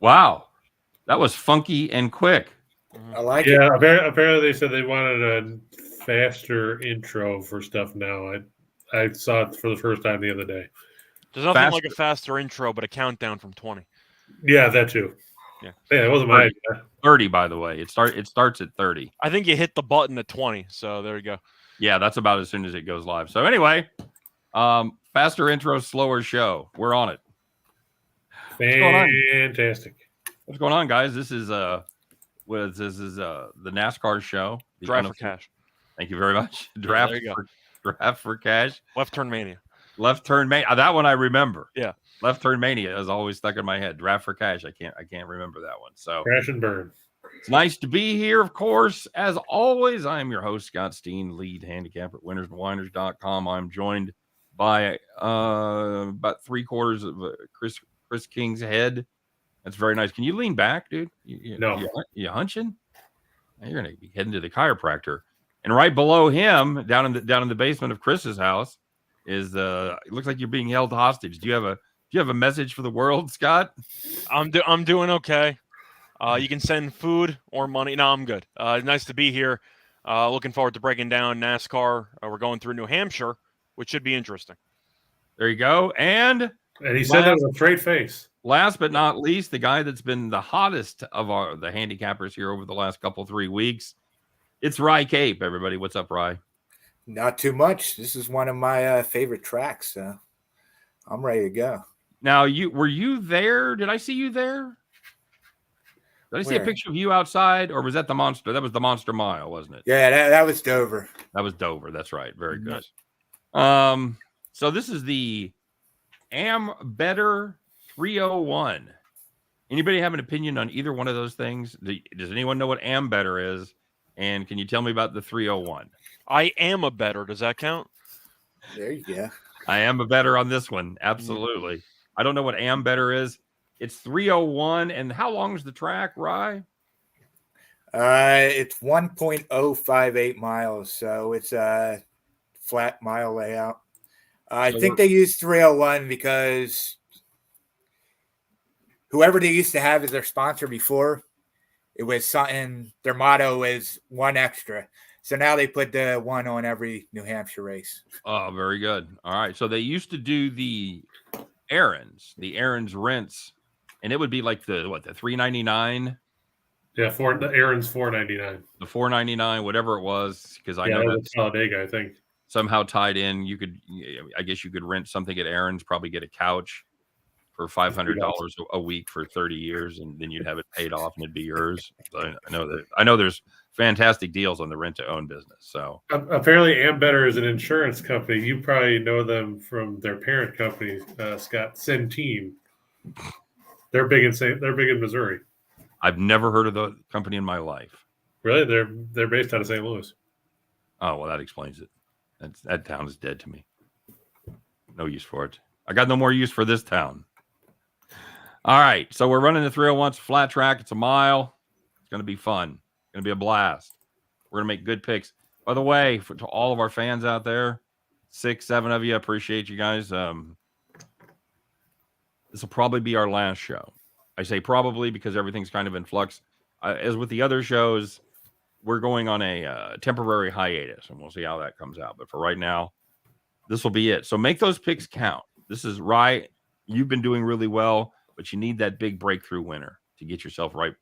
Wow. That was funky and quick. I like it. Yeah, apparently they said they wanted a faster intro for stuff now. I saw it for the first time the other day. There's nothing like a faster intro, but a countdown from 20. Yeah, that too. Yeah, it wasn't my idea. 30, by the way. It starts at 30. I think you hit the button at 20, so there you go. Yeah, that's about as soon as it goes live. So anyway, faster intro, slower show. We're on it. Fantastic. What's going on, guys? This is the NASCAR show. Draft for cash. Thank you very much. Draft for cash. Left turn mania. Left turn mania. That one I remember. Yeah. Left turn mania is always stuck in my head. Draft for cash. I can't remember that one. So crash and burn. It's nice to be here, of course. As always, I'm your host, Scott Steen, lead handicapper at winnersandwhiners.com. I'm joined by about 3/4 of Chris King's head. That's very nice. Can you lean back, dude? No. You hunching? You're going to be heading to the chiropractor. And right below him, down in the basement of Chris's house, is it looks like you're being held hostage. Do you have a message for the world, Scott? I'm doing okay. You can send food or money. No, I'm good. Nice to be here. Looking forward to breaking down NASCAR. We're going through New Hampshire, which should be interesting. There you go. And he said that with a straight face. Last but not least, the guy that's been the hottest of the handicappers here over the last 3 weeks. It's Rye Cape, everybody. What's up, Rye? Not too much. This is one of my favorite tracks, so I'm ready to go. Now, were you there? Did I see you there? Did I see a picture of you outside, or was that the Monster? That was the Monster Mile, wasn't it? Yeah, that was Dover. That was Dover. That's right. Very good. So this is the Ambetter 301. Anybody have an opinion on either one of those things? Does anyone know what Ambetter is? And can you tell me about the 301? I am a better. Does that count? There you go. I am a better on this one. Absolutely. I don't know what Ambetter is. It's 301. And how long is the track, Rye? It's 1.058 miles. So it's a flat mile layout. I think they use 301 because whoever they used to have as their sponsor before, it was something, their motto is one extra. So now they put the one on every New Hampshire race. Oh, very good. All right. So they used to do the errands rents, and it would be like the $3.99? Yeah, the errands $4.99. The $4.99, whatever it was, because I know that's Talladega, I think. Somehow tied in. I guess you could rent something at errands, probably get a couch for $500 a week for 30 years, and then you'd have it paid off and it'd be yours. So I know there's fantastic deals on the rent to own business. So apparently Ambetter is an insurance company. You probably know them from their parent company, Scott, Centene. They're big in Missouri. I've never heard of the company in my life. Really? They're based out of St. Louis. Oh, well, that explains it. That town is dead to me. No use for it. I got no more use for this town. All right, so we're running the 301. It's a flat track. It's a mile. It's going to be fun. It's going to be a blast. We're going to make good picks. By the way, to all of our fans out there, 6, 7 of you, I appreciate you guys. This will probably be our last show. I say probably because everything's kind of in flux. As with the other shows, we're going on a temporary hiatus, and we'll see how that comes out. But for right now, this will be it. So make those picks count. This is right. You've been doing really well, but you need that big breakthrough winner to get yourself right.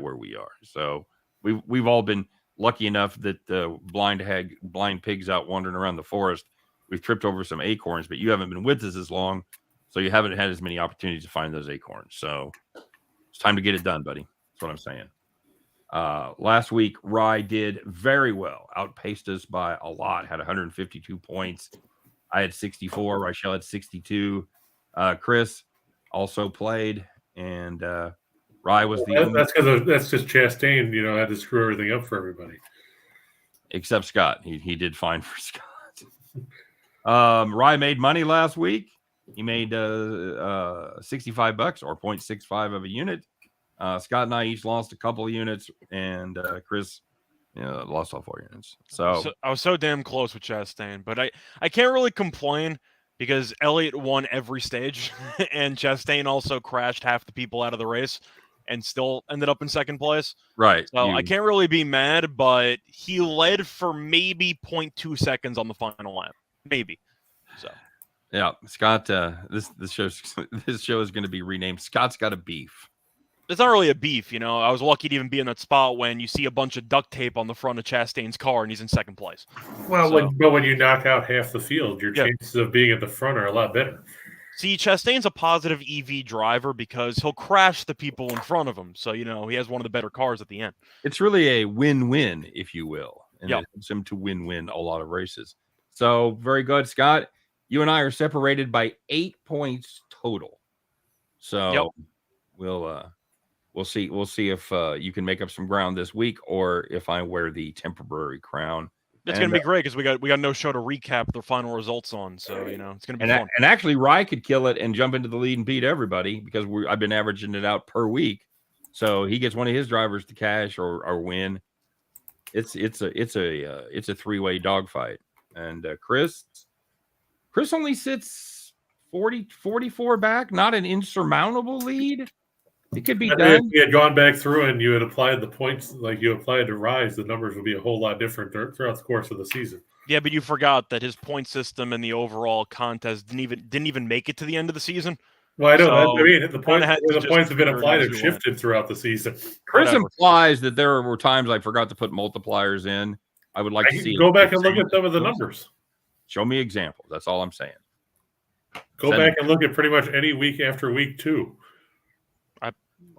Where we are. So we've all been lucky enough that the blind pigs out wandering around the forest. We've tripped over some acorns, but you haven't been with us as long, so you haven't had as many opportunities to find those acorns. So it's time to get it done, buddy. That's what I'm saying. Last week, Rye did very well, outpaced us by a lot, had 152 points. I had 64. Rachel had 62. Chris also played, and Rye was the only. That's just Chastain, had to screw everything up for everybody. Except Scott. He did fine for Scott. Rye made money last week. He made $65 or 0.65 of a unit. Scott and I each lost a couple of units, and Chris lost all 4 units. So I was so damn close with Chastain, but I can't really complain because Elliott won every stage, and Chastain also crashed half the people out of the race and still ended up in second place. Right. So I can't really be mad, but he led for maybe 0.2 seconds on the final lap. Maybe. So Yeah, Scott, this show is going to be renamed Scott's Got a Beef. it's not really a beef, I was lucky to even be in that spot when you see a bunch of duct tape on the front of Chastain's car and he's in second place. Well, So, when you knock out half the field, your chances of being at the front are a lot better. See, Chastain's a positive EV driver because he'll crash the people in front of him. So, he has one of the better cars at the end. It's really a win-win, if you will. And Yep. it helps him to win a lot of races. So, very good, Scott. You and I are separated by 8 points total. So, we'll see if you can make up some ground this week or if I wear the temporary crown. It's going to be great because we got no show to recap the final results on. So, it's going to be fun. And actually, Rye could kill it and jump into the lead and beat everybody because I've been averaging it out per week. So he gets one of his drivers to cash or win. It's a three-way dogfight. And Chris only sits 44 back, not an insurmountable lead. It could be done. If you had gone back through and you had applied the points like you applied to Rise, the numbers would be a whole lot different throughout the course of the season. Yeah, but you forgot that his point system and the overall contest didn't even make it to the end of the season. Well, I know. So, the points have been applied have shifted throughout the season. Chris implies that there were times I forgot to put multipliers in. I would like to see. Go back and look at some of the numbers. Show me examples. That's all I'm saying. Go back and look at pretty much any week after week 2.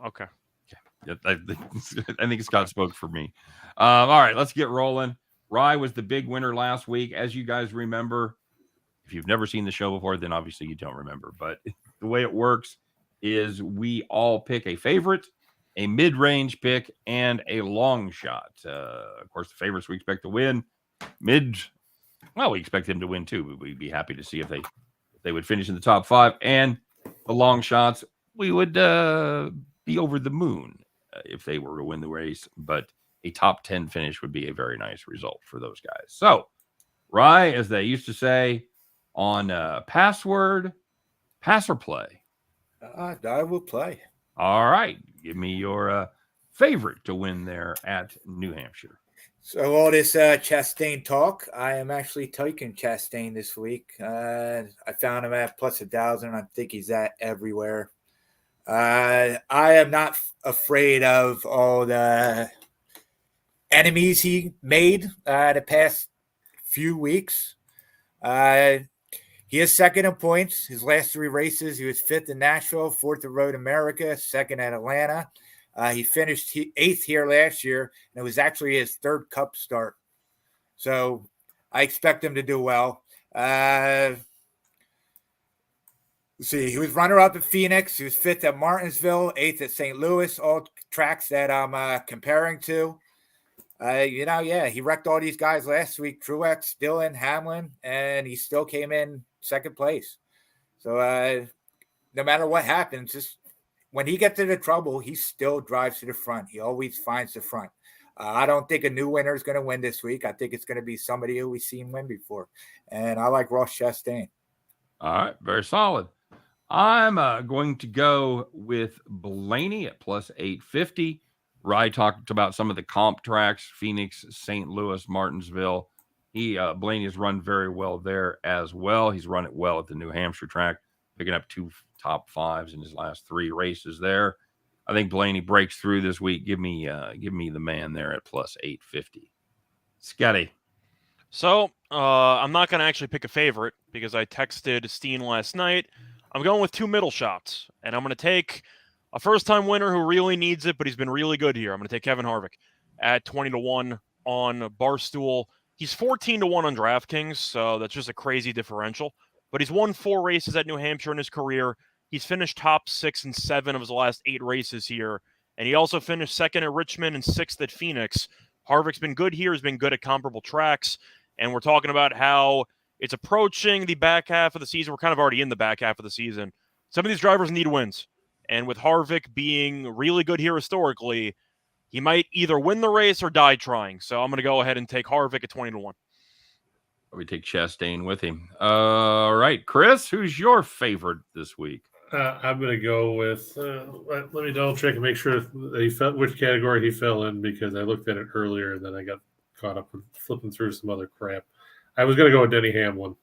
Okay. Yeah, I think Scott spoke for me. All right, let's get rolling. Rye was the big winner last week. As you guys remember, if you've never seen the show before, then obviously you don't remember. But the way it works is we all pick a favorite, a mid-range pick, and a long shot. Of course, the favorites we expect to win. We expect them to win too. But we'd be happy to see if they would finish in the top 5. And the long shots, we would be over the moon if they were to win the race. But a top 10 finish would be a very nice result for those guys. So, Rye, as they used to say on password, pass or play? I will play. All right. Give me your favorite to win there at New Hampshire. So all this Chastain talk, I am actually taking Chastain this week. I found him at plus 1,000. I think he's at everywhere. I am not afraid of all the enemies he made the past few weeks. He is second in points. His last 3 races, he was 5th in Nashville, 4th at Road America, 2nd at Atlanta. He finished 8th here last year, and it was actually his 3rd Cup start. So I expect him to do well. See, he was runner-up at Phoenix. He was 5th at Martinsville, 8th at St. Louis, all tracks that I'm comparing to. He wrecked all these guys last week, Truex, Dillon, Hamlin, and he still came in 2nd place. So no matter what happens, just when he gets into trouble, he still drives to the front. He always finds the front. I don't think a new winner is going to win this week. I think it's going to be somebody who we've seen win before. And I like Ross Chastain. All right, very solid. I'm going to go with Blaney at plus 850. Rye talked about some of the comp tracks, Phoenix, St. Louis, Martinsville. Blaney has run very well there as well. He's run it well at the New Hampshire track, picking up 2 top 5s in his last 3 races there. I think Blaney breaks through this week. Give me the man there at plus 850. Scotty. So I'm not going to actually pick a favorite because I texted Steen last night. I'm going with 2 middle shots, and I'm going to take a first-time winner who really needs it, but he's been really good here. I'm going to take Kevin Harvick at 20-1 on Barstool. He's 14-1 on DraftKings, so that's just a crazy differential. But he's won 4 races at New Hampshire in his career. He's finished top 6 and 7 of his last 8 races here, and he also finished 2nd at Richmond and 6th at Phoenix. Harvick's been good here. He's been good at comparable tracks, and we're talking about how it's approaching the back half of the season. We're kind of already in the back half of the season. Some of these drivers need wins. And with Harvick being really good here historically, he might either win the race or die trying. So I'm going to go ahead and take Harvick at 20-1. Probably take Chastain with him. All right, Chris, who's your favorite this week? I'm going to go with. Let me double check and make sure that he fell, which category he fell in, because I looked at it earlier and then I got caught up with flipping through some other crap. I was going to go with Denny Hamlin.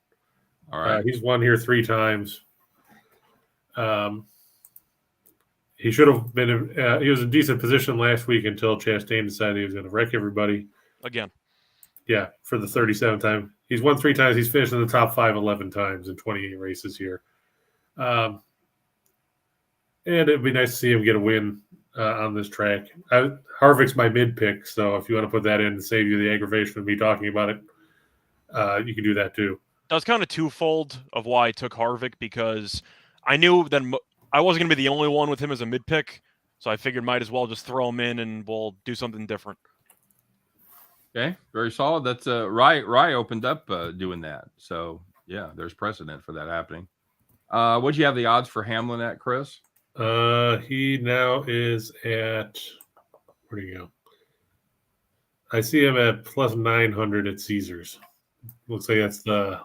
All right. He's won here 3 times. He should have been. He was in decent position last week until Chastain decided he was going to wreck everybody Again. Yeah, for the 37th time. He's won 3 times. He's finished in the top 5 11 times in 28 races here. And it'd be nice to see him get a win on this track. Harvick's my mid pick, so if you want to put that in and save you the aggravation of me talking about it, you can do that too. That was kind of twofold of why I took Harvick, because I knew that I wasn't going to be the only one with him as a mid pick, so I figured might as well just throw him in and we'll do something different. Okay, very solid. That's Rye opened up doing that. So yeah, there's precedent for that happening. What'd you have the odds for Hamlin at, Chris? He now is at, where do you go? I see him at plus 900 at Caesars. Looks like that's the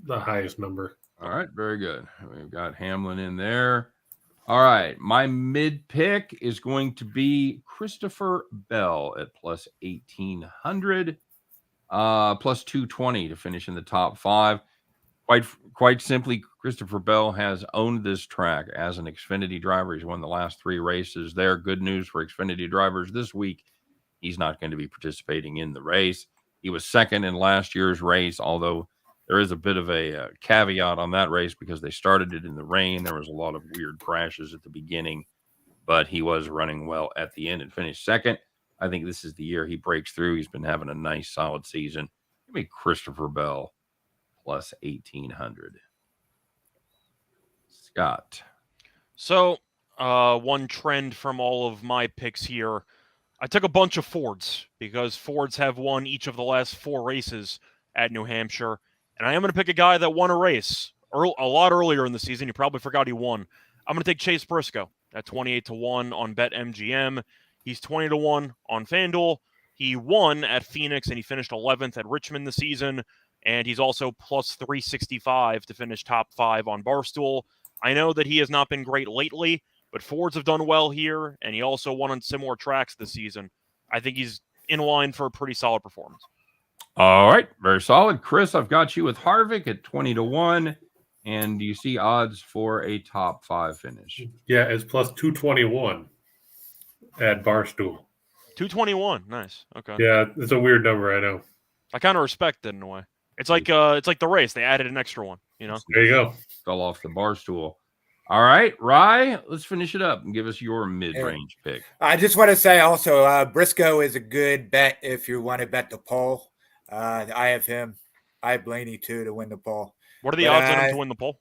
highest number. All right, very good. We've got Hamlin in there. All right, my mid pick is going to be Christopher Bell at plus 1,800, plus 220 to finish in the top 5. Quite simply, Christopher Bell has owned this track as an Xfinity driver. He's won the last 3 races there. Good news for Xfinity drivers this week. He's not going to be participating in the race. He was second in last year's race, although there is a bit of a caveat on that race because they started it in the rain. There was a lot of weird crashes at the beginning, but he was running well at the end and finished second. I think this is the year he breaks through. He's been having a nice, solid season. Give me Christopher Bell plus 1,800. Scott. So, one trend from all of my picks here, I took a bunch of Fords because Fords have won each of the last 4 races at New Hampshire. And I am going to pick a guy that won a race a lot earlier in the season. You probably forgot he won. I'm going to take Chase Briscoe at 28-1 on Bet MGM. He's 20-1 on FanDuel. He won at Phoenix and he finished 11th at Richmond this season. And he's also plus 365 to finish top 5 on Barstool. I know that he has not been great lately, but Fords have done well here, and he also won on similar tracks this season. I think he's in line for a pretty solid performance. All right, very solid. Chris, I've got you with Harvick at 20-1. And do you see odds for a top 5 finish? Yeah, it's plus 221 at Barstool. 221, nice. Okay. Yeah, it's a weird number, I know. I kind of respect it in a way. It's like the race. They added an extra one, you know? There you go. Fell off the Barstool. All right, Rye, let's finish it up and give us your mid-range pick. I just want to say also, Briscoe is a good bet if you want to bet the pole. I have him. I have Blaney too to win the pole. What are the odds on him to win the pole?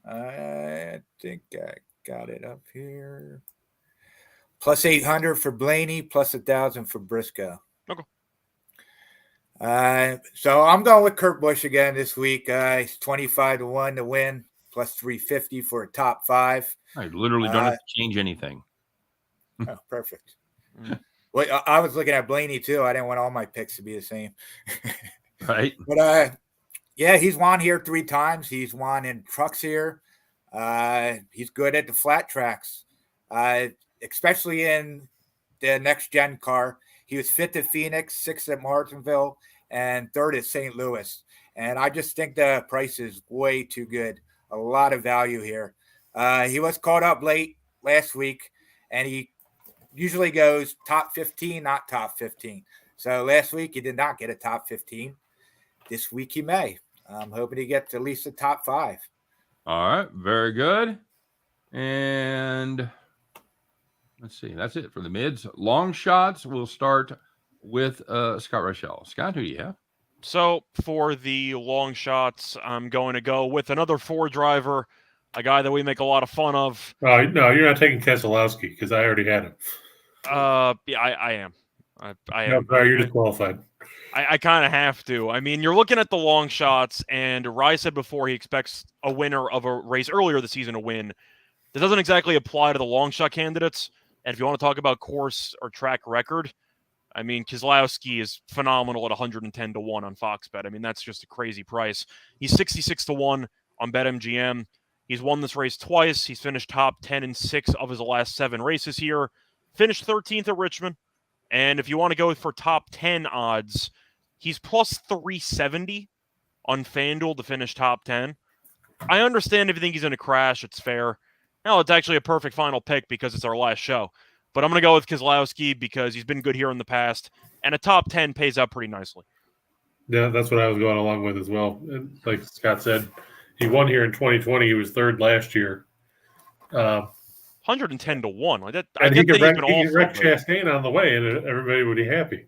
I think I got it up here. Plus 800 for Blaney, plus 1,000 for Briscoe. Okay. So I'm going with Kurt Busch again this week. He's 25-1 to win, plus 350 for a top 5. I literally don't have to change anything. Oh, perfect. Well, I was looking at Blaney too. I didn't want all my picks to be the same. Right. But yeah, he's won here 3 times. He's won in trucks here. He's good at the flat tracks, especially in the next gen car. He was 5th at Phoenix, 6th at Martinsville, and 3rd at St. Louis. And I just think the price is way too good. A lot of value here. He was caught up late last week, and he usually goes top 15, not top 15. So last week he did not get a top 15. This week he may. I'm hoping he gets at least a top 5. All right, very good. And let's see, that's it for the mids. Long shots, we'll start with Scott Rochelle. Scott, who do you have? So for the long shots, I'm going to go with another Ford driver, a guy that we make a lot of fun of. No, you're not taking Keselowski because I already had him. Yeah, I am. I am. No, you're disqualified. I kind of have to. I mean, you're looking at the long shots, and Rye said before he expects a winner of a race earlier this season to win. That doesn't exactly apply to the long shot candidates. And if you want to talk about course or track record, I mean, Keselowski is phenomenal at 110 to 1 on Fox Bet. I mean, that's just a crazy price. He's 66 to 1 on BetMGM. He's won this race twice. He's finished top 10 in 6 of his last 7 races here. Finished 13th at Richmond. And if you want to go for top 10 odds, he's plus 370 on FanDuel to finish top 10. I understand if you think he's going to crash, it's fair. No, it's actually a perfect final pick because it's our last show. But I'm going to go with Keselowski because he's been good here in the past, and a top 10 pays out pretty nicely. Yeah, that's what I was going along with as well. And like Scott said, he won here in 2020. He was third last year. 110 to 1. Like that, And he could wreck awful, Chastain on the way, and everybody would be happy.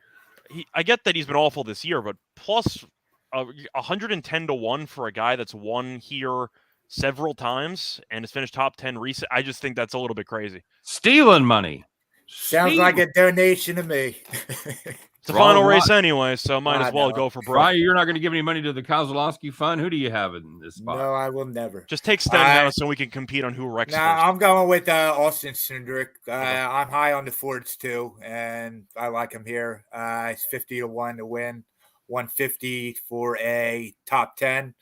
I get that he's been awful this year, but plus 110 to 1 for a guy that's won here several times and has finished top 10 recent. I just think that's a little bit crazy. Stealing money. Sounds like a donation to me. It's the final race anyway, so might as well go for broke. Ryan, you're not going to give any money to the Keselowski Fund? Who do you have in this spot? No, I will never. Just take Stenhouse so we can compete on who wrecks first. I'm going with Austin Cindric. I'm high on the Fords too, and I like him here. He's 50 to 1 to win, 150 for a top 10.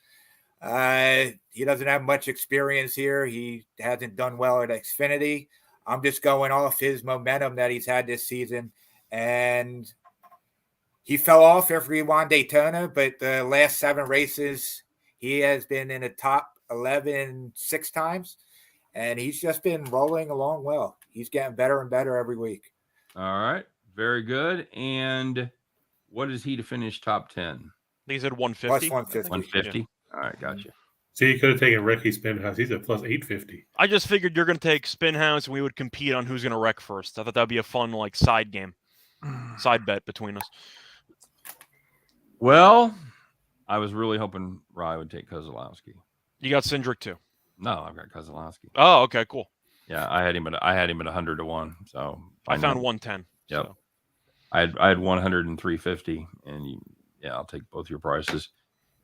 He doesn't have much experience here. He hasn't done well at Xfinity. I'm just going off his momentum that he's had this season. And he fell off after he won Daytona, but the last 7 races, he has been in the top 11 6 times. And he's just been rolling along well. He's getting better and better every week. All right. Very good. And what is he to finish top 10? I think he's at 150. Plus 150. 150? Yeah. All right. Gotcha. See, you could have taken Ricky Spinhouse. He's at plus 850. I just figured you're going to take Spinhouse and we would compete on who's going to wreck first. I thought that would be a fun side game, side bet between us. Well, I was really hoping Rye would take Keselowski. You got Cindric too. No, I've got Keselowski. Oh, okay, cool. Yeah, I had him at 100 to 1. So I found 110. Yep. So. I had 100 and 350, and I'll take both your prices.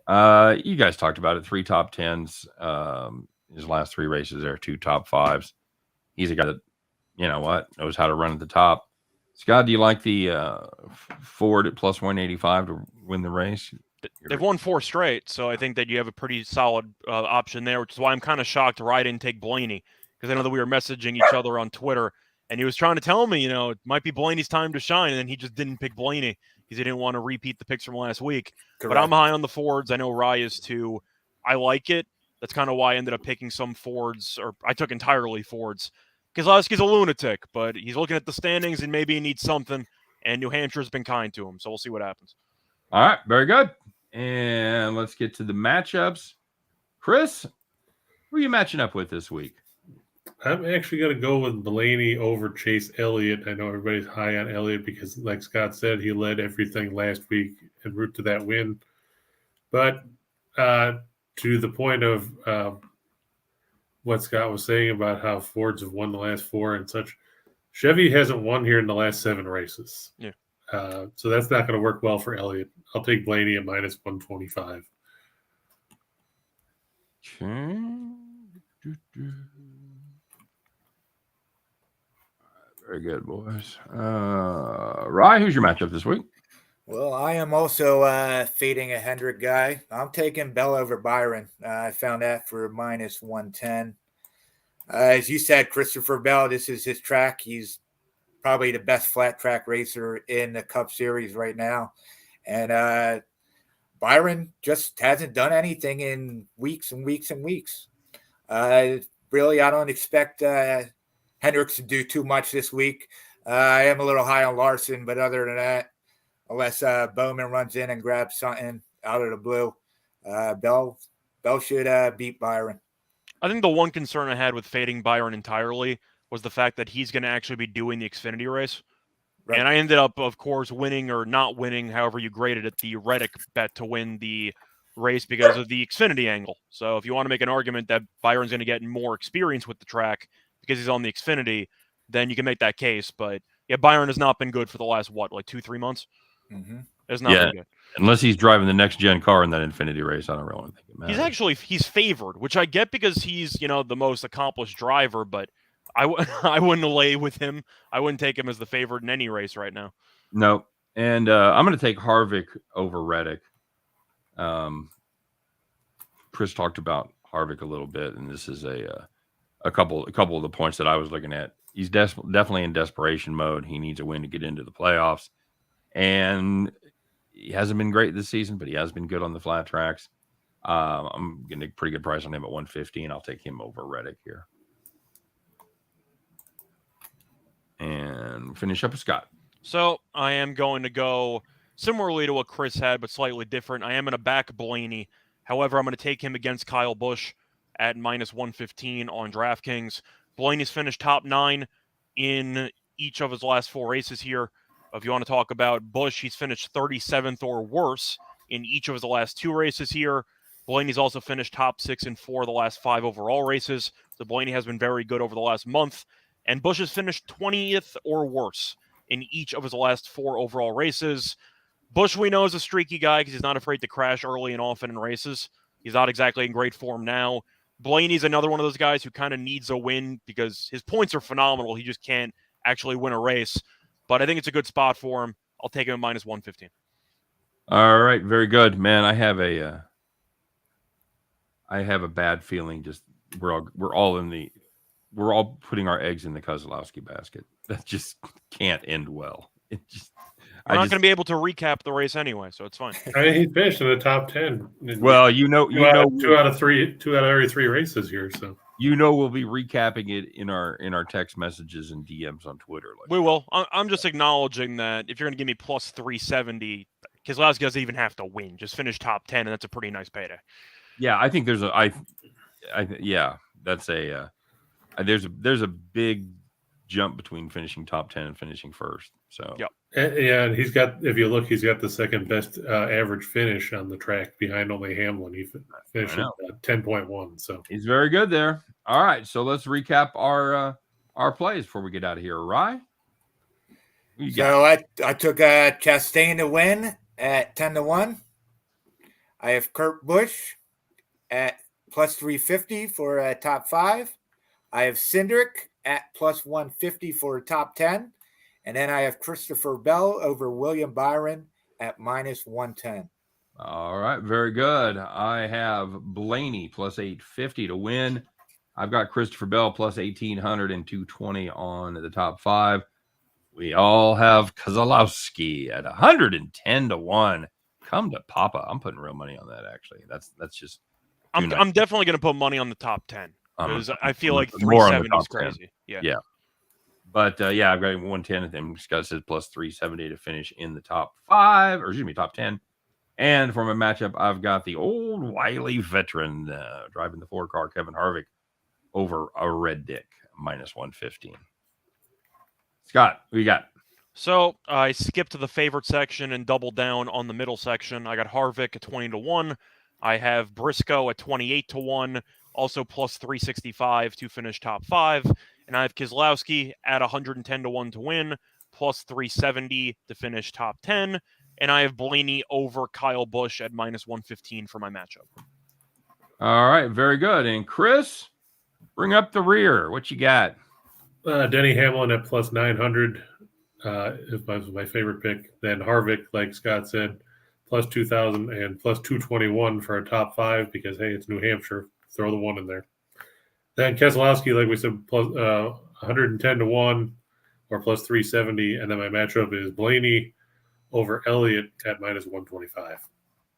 You guys talked about it. 3 top 10s. His last 3 races there, 2 top 5s. He's a guy that, knows how to run at the top. Scott, do you like the Ford at plus 185 to win the race? They've won 4 straight, so I think that you have a pretty solid option there, which is why I'm kind of shocked Rye didn't take Blaney, because I know that we were messaging each other on Twitter, and he was trying to tell me, it might be Blaney's time to shine, and then he just didn't pick Blaney because he didn't want to repeat the picks from last week. Correct. But I'm high on the Fords. I know Rye is too. I like it. That's kind of why I ended up picking some Fords, or I took entirely Fords. Keselowski's a lunatic, but he's looking at the standings and maybe he needs something, and New Hampshire's been kind to him, so we'll see what happens. All right, very good. And let's get to the matchups. Chris, who are you matching up with this week? I'm actually going to go with Blaney over Chase Elliott. I know everybody's high on Elliott because, like Scott said, he led everything last week en route to that win. But to the point of what Scott was saying about how Fords have won the last 4 and such, Chevy hasn't won here in the last 7 races. Yeah. So that's not going to work well for Elliott. I'll take Blaney at minus 125. Okay. Very good, boys. Rye, who's your matchup this week? Well, I am also fading a Hendrick guy. I'm taking Bell over Byron. I found that for minus 110. As you said, Christopher Bell, this is his track. He's probably the best flat track racer in the Cup Series right now. And Byron just hasn't done anything in weeks and weeks and weeks. Really, I don't expect Hendricks to do too much this week. I am a little high on Larson, but other than that, unless Bowman runs in and grabs something out of the blue, Bell should beat Byron. I think the one concern I had with fading Byron entirely was the fact that he's going to actually be doing the Xfinity race. Right. And I ended up, of course, winning or not winning, however you graded it, the Reddick bet to win the race because of the Xfinity angle. So if you want to make an argument that Byron's going to get more experience with the track because he's on the Xfinity, then you can make that case. But yeah, Byron has not been good for the last, 2-3 months? Mm-hmm. It's not been good. Unless he's driving the next gen car in that Infinity race, I don't really think it matters. He's favored, which I get because he's, the most accomplished driver, but I wouldn't lay with him. I wouldn't take him as the favorite in any race right now. Nope. And I'm going to take Harvick over Reddick. Chris talked about Harvick a little bit, and this is a couple of the points that I was looking at. He's definitely in desperation mode. He needs a win to get into the playoffs, and he hasn't been great this season, but he has been good on the flat tracks. I'm getting a pretty good price on him at 115. I'll take him over Reddick here. And finish up with Scott. So I am going to go similarly to what Chris had, but slightly different. I am going to back Blaney. However, I'm going to take him against Kyle Busch at minus 115 on DraftKings. Blaney's finished top 9 in each of his last 4 races here. If you want to talk about Busch, he's finished 37th or worse in each of his last 2 races here. Blaney's also finished top 6 in 4 of the last 5 overall races. So Blaney has been very good over the last month. And Busch has finished 20th or worse in each of his last 4 overall races. Busch, we know, is a streaky guy because he's not afraid to crash early and often in races. He's not exactly in great form now. Blaney's another one of those guys who kind of needs a win because his points are phenomenal. He just can't actually win a race. But I think it's a good spot for him. I'll take him at minus 115. All right, very good, man. I have a bad feeling. Just we're all putting our eggs in the Kozlowski basket. That just can't end well. It just We're not going to be able to recap the race anyway, so it's fine. I mean, he finished in the top 10. Well, two out of every 3 races here. So we'll be recapping it in our text messages and DMs on Twitter. We will. I'm just acknowledging that if you're going to give me plus 370, Keselowski doesn't even have to win. Just finish top 10, and that's a pretty nice payday. Yeah, I think there's there's a big jump between finishing top 10 and finishing first. So yep. Yeah, and he's got the second best average finish on the track behind only Hamlin. He finished at 10.1. So he's very good there. All right, so let's recap our plays before we get out of here. Rye? So I took Chastain to win at 10-1. I have Kurt Busch at plus 350 for a top 5. I have Cindric at plus 150 for a top 10. And then I have Christopher Bell over William Byron at minus 110. All right, very good. I have Blaney plus 850 to win. I've got Christopher Bell plus 1,800 and 220 on the top 5. We all have Keselowski at 110-1. Come to Papa. I'm putting real money on that, actually. That's just. I'm definitely going to put money on the top 10 because I feel like 370 is crazy. 10. Yeah. But I've got 110 and Scott says plus 370 to finish in the top 5, or excuse me, top 10. And for my matchup, I've got the old wily veteran driving the 4-car, Kevin Harvick, over a Red Dick, minus 115. Scott, what you got? So I skipped to the favorite section and doubled down on the middle section. I got Harvick at 20-1. I have Briscoe at 28-1, also plus 365 to finish top 5. And I have Keselowski at 110-1 to win, plus 370 to finish top 10. And I have Blaney over Kyle Busch at minus 115 for my matchup. All right, very good. And Chris, bring up the rear. What you got? Denny Hamlin at plus 900 is my favorite pick. Then Harvick, like Scott said, plus 2,000 and plus 221 for a top 5 because, hey, it's New Hampshire. Throw the 1 in there. Then Keselowski, like we said, plus 110-1 or plus 370. And then my matchup is Blaney over Elliott at minus 125.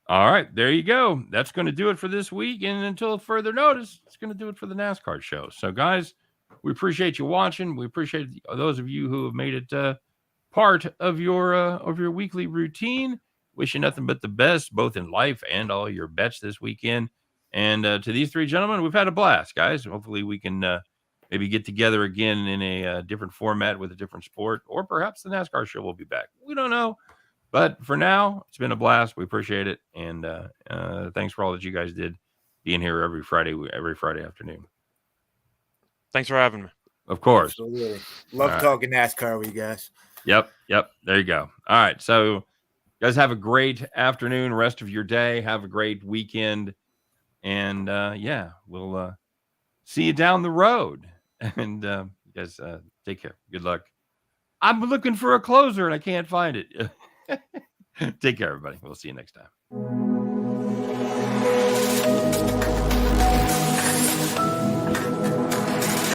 All right, there you go. That's going to do it for this week. And until further notice, it's going to do it for the NASCAR show. So, guys, we appreciate you watching. We appreciate those of you who have made it part of your weekly routine. Wish you nothing but the best, both in life and all your bets this weekend. And to these 3 gentlemen, we've had a blast, guys. Hopefully we can maybe get together again in a different format with a different sport, or perhaps the NASCAR show will be back. We don't know. But for now, it's been a blast. We appreciate it. And thanks for all that you guys did being here every Friday afternoon. Thanks for having me. Of course. Absolutely. Love talking NASCAR with you guys. Yep. There you go. All right. So, guys, have a great afternoon, rest of your day. Have a great weekend. And, we'll see you down the road. And you guys take care. Good luck. I'm looking for a closer and I can't find it. Take care, everybody. We'll see you next time.